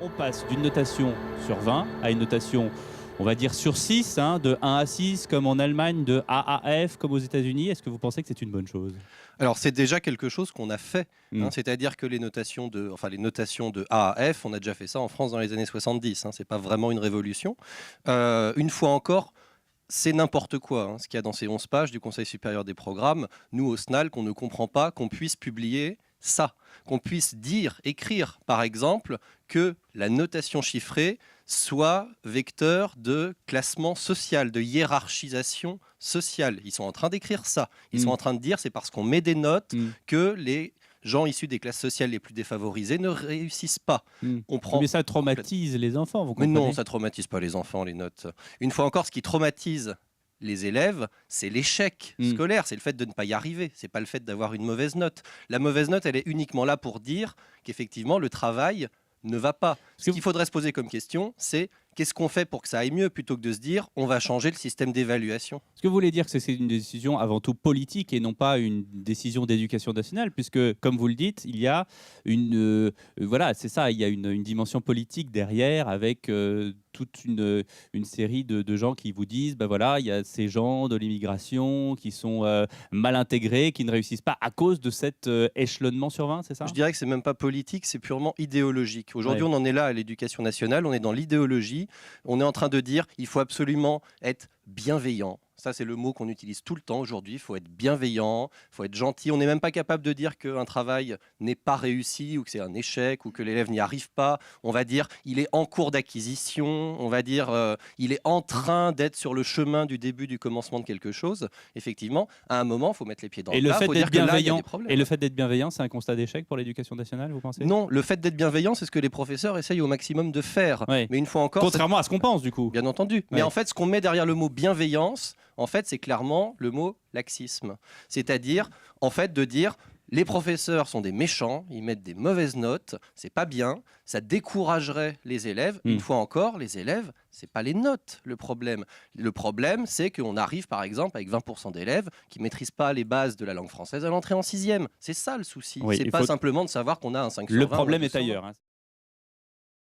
On passe d'une notation sur 20 à une notation, on va dire, sur 6, hein, de 1 à 6, comme en Allemagne, de A à F, comme aux États-Unis. Est-ce que vous pensez que c'est une bonne chose? Alors c'est déjà quelque chose qu'on a fait, Mm. c'est-à-dire que les notations de A à F, on a déjà fait ça en France dans les années 70, c'est pas vraiment une révolution. Une fois encore, c'est n'importe quoi, ce qu'il y a dans ces 11 pages du Conseil supérieur des programmes. Nous, au SNAL, qu'on ne comprend pas qu'on puisse publier ça, qu'on puisse écrire, par exemple, que la notation chiffrée soit vecteur de classement social, de hiérarchisation sociale. Ils sont en train d'écrire ça. Ils sont en train de dire c'est parce qu'on met des notes que les gens issus des classes sociales les plus défavorisées ne réussissent pas. On prend Mais ça traumatise les enfants, vous Mais comprenez? non, ça traumatise pas les enfants, les notes. Une fois encore, ce qui traumatise les élèves, c'est l'échec scolaire, c'est le fait de ne pas y arriver, c'est pas le fait d'avoir une mauvaise note. La mauvaise note, elle est uniquement là pour dire qu'effectivement, le travail ne va pas. Ce qu'il faudrait se poser comme question, c'est qu'est-ce qu'on fait pour que ça aille mieux, plutôt que de se dire on va changer le système d'évaluation. Est-ce que vous voulez dire que c'est une décision avant tout politique et non pas une décision d'éducation nationale, puisque, comme vous le dites, il y a voilà, c'est ça, il y a une dimension politique derrière, avec toute une série de gens qui vous disent, ben voilà, il y a ces gens de l'immigration qui sont mal intégrés, qui ne réussissent pas à cause de cet échelonnement sur 20, c'est ça? Je dirais que c'est même pas politique, c'est purement idéologique. Aujourd'hui, on en est là à l'éducation nationale, on est dans l'idéologie. On est en train de dire il faut absolument être bienveillant. Ça, c'est le mot qu'on utilise tout le temps aujourd'hui. Il faut être bienveillant, il faut être gentil. On n'est même pas capable de dire qu'un travail n'est pas réussi ou que c'est un échec ou que l'élève n'y arrive pas. On va dire il est en cours d'acquisition. On va dire il est en train d'être sur le chemin du début du commencement de quelque chose. Effectivement, à un moment, il faut mettre les pieds dans le plat. Il faut dire que là, il y a des problèmes. Et le fait d'être bienveillant, c'est un constat d'échec pour l'éducation nationale, vous pensez? Non, le fait d'être bienveillant, c'est ce que les professeurs essayent au maximum de faire. Ouais. Mais une fois encore, contrairement à ce qu'on pense, du coup. bien entendu. Mais en fait, ce qu'on met derrière le mot bienveillance, en fait, c'est clairement le mot laxisme. C'est-à-dire, en fait, de dire les professeurs sont des méchants, ils mettent des mauvaises notes, c'est pas bien, ça découragerait les élèves. Une fois encore, les élèves, c'est pas les notes le problème. Le problème, c'est qu'on arrive, par exemple, avec 20% d'élèves qui maîtrisent pas les bases de la langue française à l'entrée en 6e. C'est ça le souci. Oui, c'est pas simplement de savoir qu'on a un 5 sur 20. Le problème est ailleurs, hein.